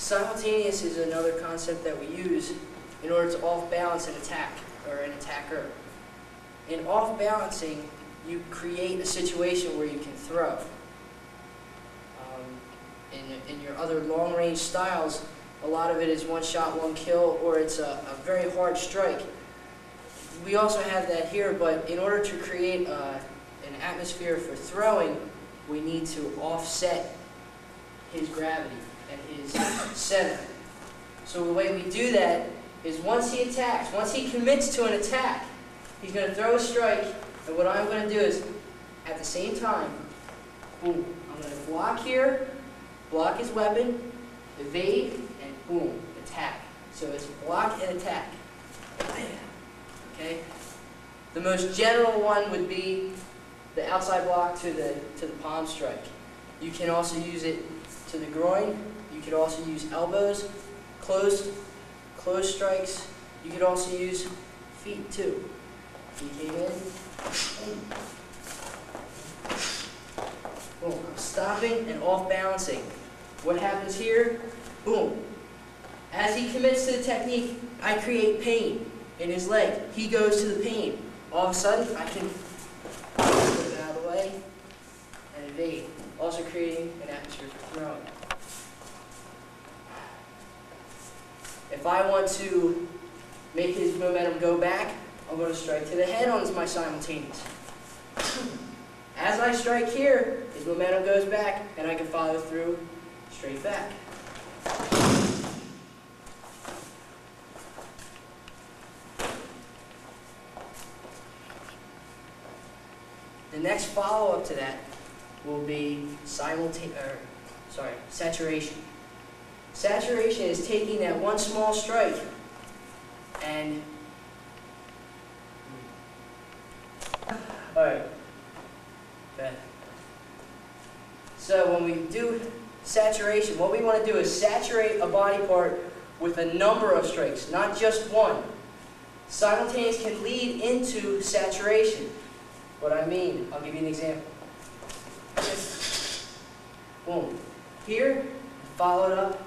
Simultaneous is another concept that we use in order to off-balance an attack or an attacker. In off-balancing, you create a situation where you can throw. In your other long-range styles, a lot of it is one shot, one kill, or it's a very hard strike. We also have that here, but in order to create an atmosphere for throwing, we need to offset his gravity and his center. So the way we do that is once he attacks, once he commits to an attack, he's going to throw a strike, and what I'm going to do is, at the same time, boom, I'm going to block here, block his weapon, evade, and boom, attack. So it's block and attack. Okay? The most general one would be the outside block to the palm strike. You can also use it to the groin. You could also use elbows, closed strikes. You could also use feet too. He came in. Boom. I'm stopping and off balancing. What happens here? Boom. As he commits to the technique, I create pain in his leg. He goes to the pain. All of a sudden, I can put it out of the way and evade. Also creating an atmosphere for throwing. If I want to make his momentum go back, I'm going to strike to the head on my simultaneous. As I strike here, his momentum goes back, and I can follow through straight back. The next follow-up to that will be saturation. Saturation is taking that one small strike and alright. So when we do saturation, what we want to do is saturate a body part with a number of strikes, not just one. Simultaneous can lead into saturation. What I mean, I'll give you an example. Boom. Here, followed up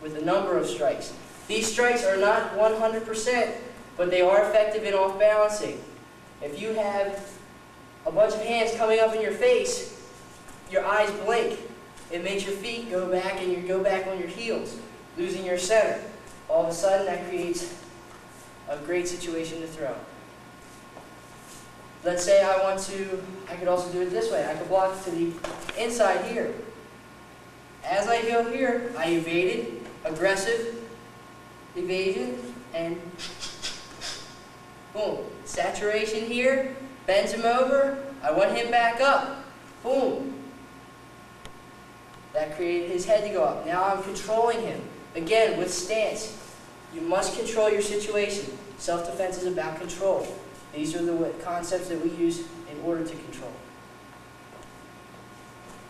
with a number of strikes. These strikes are not 100%, but they are effective in off-balancing. If you have a bunch of hands coming up in your face, your eyes blink. It makes your feet go back and you go back on your heels, losing your center. All of a sudden, that creates a great situation to throw. Let's say I could also do it this way. I could block to the inside here. As I go here, I evaded, aggressive, evasion, and boom. Saturation here, bends him over, I want him back up. Boom. That created his head to go up. Now I'm controlling him. Again, with stance, you must control your situation. Self-defense is about control. These are the concepts that we use in order to control.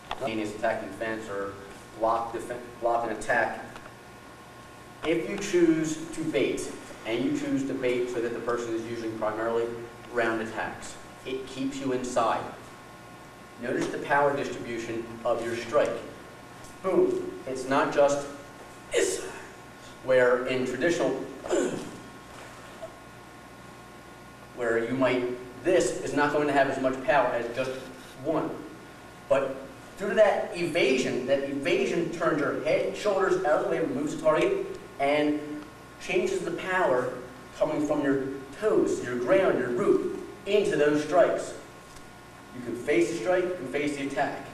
Simultaneous attack and defense, or block and attack. If you choose to bait, and you choose to bait so that the person is using primarily round attacks, it keeps you inside. Notice the power distribution of your strike. Boom. It's not just this, where in traditional, where you might, this is not going to have as much power as just one. But due to that evasion turns your head, shoulders out of the way, removes the target, and changes the power coming from your toes, your ground, your root, into those strikes. You can face the strike, you can face the attack.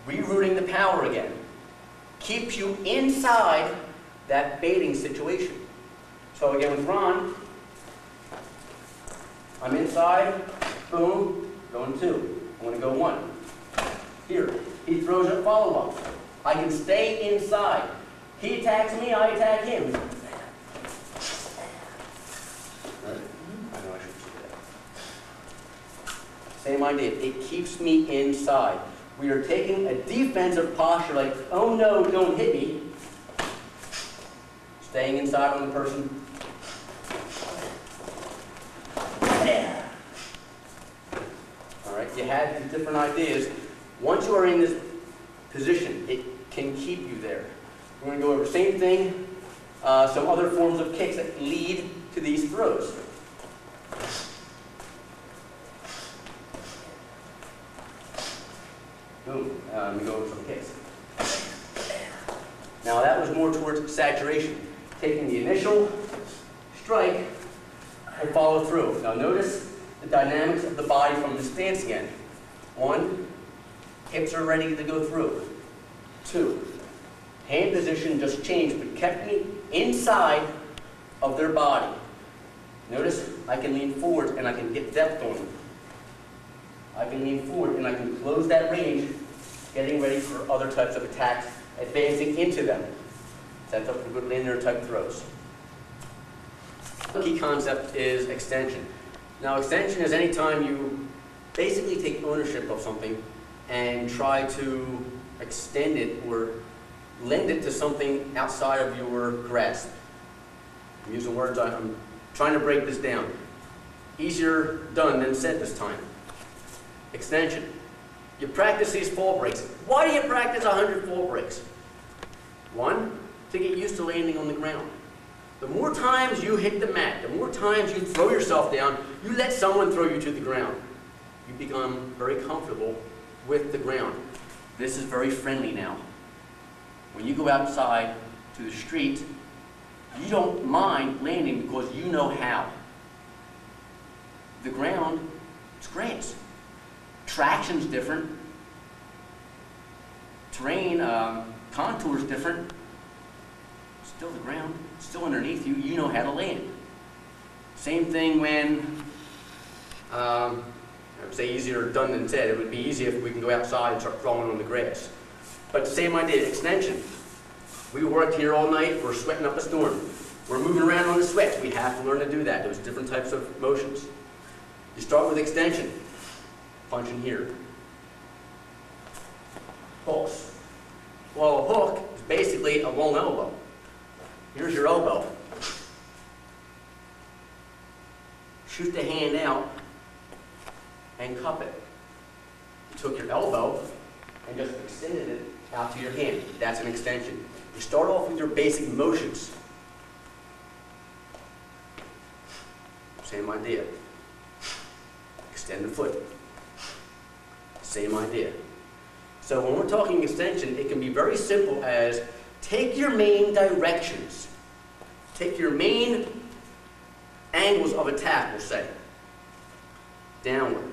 Rerouting the power again keeps you inside that baiting situation. So again with Ron, I'm inside, boom, going two. I'm going to go one. Here, he throws a follow-up. I can stay inside. He attacks me, I attack him. Right? I know I should say that. Same idea. It keeps me inside. We are taking a defensive posture like, oh no, don't hit me. Staying inside on the person. All right, you had these different ideas. Once you are in this position. It can keep you there. We're going to go over the same thing, some other forms of kicks that lead to these throws. Boom. Let me go over some kicks. Now that was more towards saturation. Taking the initial strike and follow through. Now notice the dynamics of the body from the stance again. 1, hips are ready to go through. 2, hand position just changed but kept me inside of their body. Notice I can lean forward and I can get depth on them. I can lean forward and I can close that range, getting ready for other types of attacks, advancing into them. Sets up for good linear type throws. The key concept is extension. Now extension is any time you basically take ownership of something and try to extend it or lend it to something outside of your grasp. I'm using words, I'm trying to break this down. Easier done than said this time. Extension. You practice these fall breaks. Why do you practice 100 fall breaks? 1, to get used to landing on the ground. The more times you hit the mat, the more times you throw yourself down, you let someone throw you to the ground. You become very comfortable with the ground. This is very friendly now. When you go outside to the street, you don't mind landing because you know how. The ground, it's grass. Traction's different. Terrain, contour's different. Still the ground, still underneath you, you know how to land. Same thing when, I would say easier done than said. It would be easier if we can go outside and start throwing on the grass. But same idea, extension. We worked here all night, we're sweating up a storm. We're moving around on the sweats. We have to learn to do that. There's different types of motions. You start with extension. Punching here. Hooks. Well, a hook is basically a long elbow. Here's your elbow. Shoot the hand out and cup it. You took your elbow and just extended it out to your hand. That's an extension. You start off with your basic motions. Same idea. Extend the foot. Same idea. So when we're talking extension, it can be very simple as take your main directions. Take your main angles of attack, we'll say. Downward.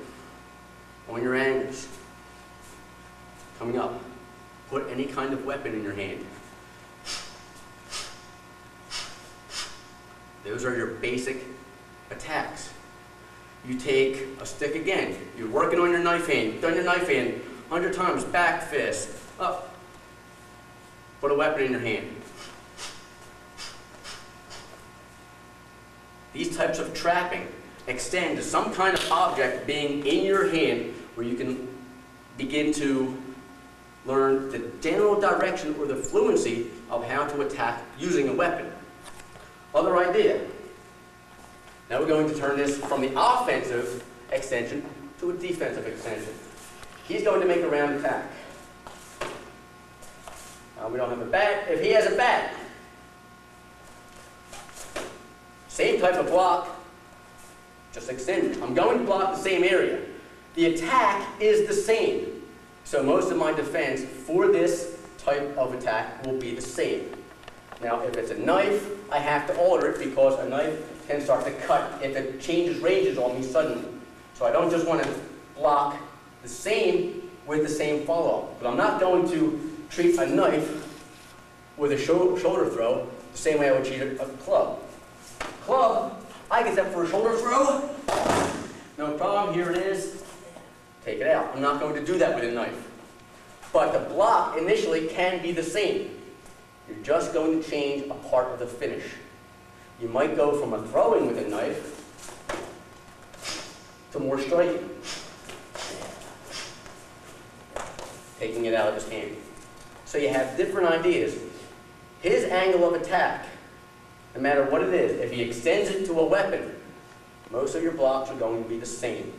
On your angles. Coming up. Put any kind of weapon in your hand. Those are your basic attacks. You take a stick again. You're working on your knife hand. You've done your knife hand 100 times. Back fist. Up. Put a weapon in your hand. These types of trapping extend to some kind of object being in your hand where you can begin to learn the general direction or the fluency of how to attack using a weapon. Other idea. Now we're going to turn this from the offensive extension to a defensive extension. He's going to make a round attack. We don't have a bat. If he has a bat, same type of block, just extended. I'm going to block the same area. The attack is the same. So most of my defense for this type of attack will be the same. Now if it's a knife, I have to alter it because a knife can start to cut if it changes ranges on me suddenly. So I don't just want to block the same with the same follow-up. But I'm not going to treat a knife with a shoulder throw the same way I would treat a club. Club, I get that for a shoulder throw. No problem, here it is. Take it out. I'm not going to do that with a knife. But the block initially can be the same. You're just going to change a part of the finish. You might go from a throwing with a knife to more striking. Taking it out of his hand. So you have different ideas. His angle of attack, no matter what it is, if he extends it to a weapon, most of your blocks are going to be the same.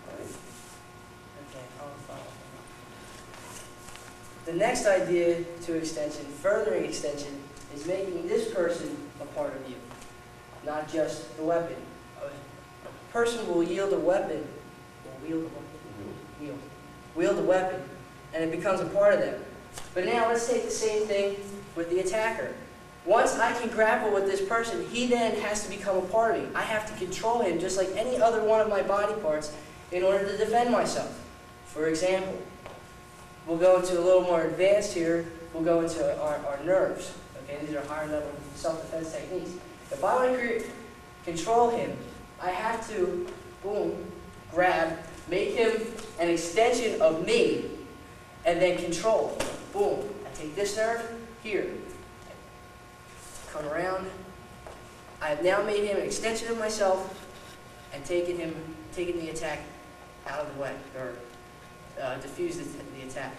Right? Okay, I'll follow. The next idea to extension, furthering extension, is making this person a part of you, not just the weapon. A person will wield a weapon, wield a weapon, and it becomes a part of them. But now let's take the same thing with the attacker. Once I can grapple with this person, he then has to become a part of me. I have to control him just like any other one of my body parts in order to defend myself. For example, we'll go into a little more advanced here. We'll go into our nerves. Okay, these are higher level self-defense techniques. If I want to control him, I have to, boom, grab, make him an extension of me, and then control. Boom. I take this nerve here. Come around. I have now made him an extension of myself and taken the attack out of the way, or diffuse the attack.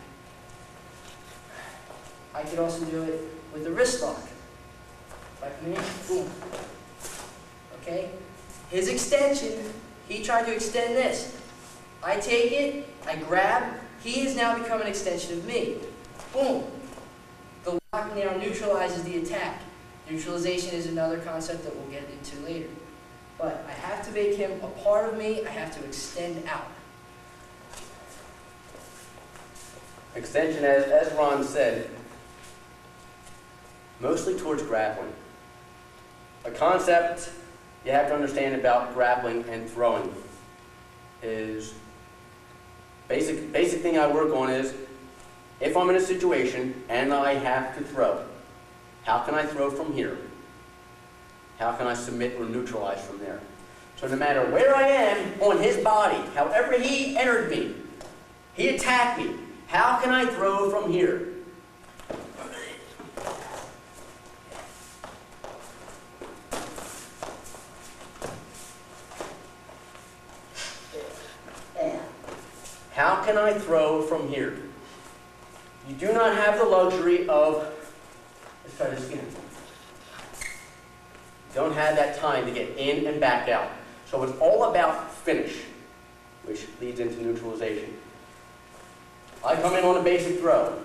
I could also do it with the wrist lock. If I come in, boom. Okay? His extension, he tried to extend this. I take it, I grab, he has now become an extension of me. Boom. The lock now neutralizes the attack. Neutralization is another concept that we'll get into later. But I have to make him a part of me, I have to extend out. Extension, as Ron said, mostly towards grappling. A concept you have to understand about grappling and throwing is, basic thing I work on is, if I'm in a situation and I have to throw, how can I throw from here? How can I submit or neutralize from there? So no matter where I am on his body, however he entered me, he attacked me, how can I throw from here? How can I throw from here? You do not have the luxury of, let's try this again. You don't have that time to get in and back out. So it's all about finish, which leads into neutralization. I come in on a basic throw.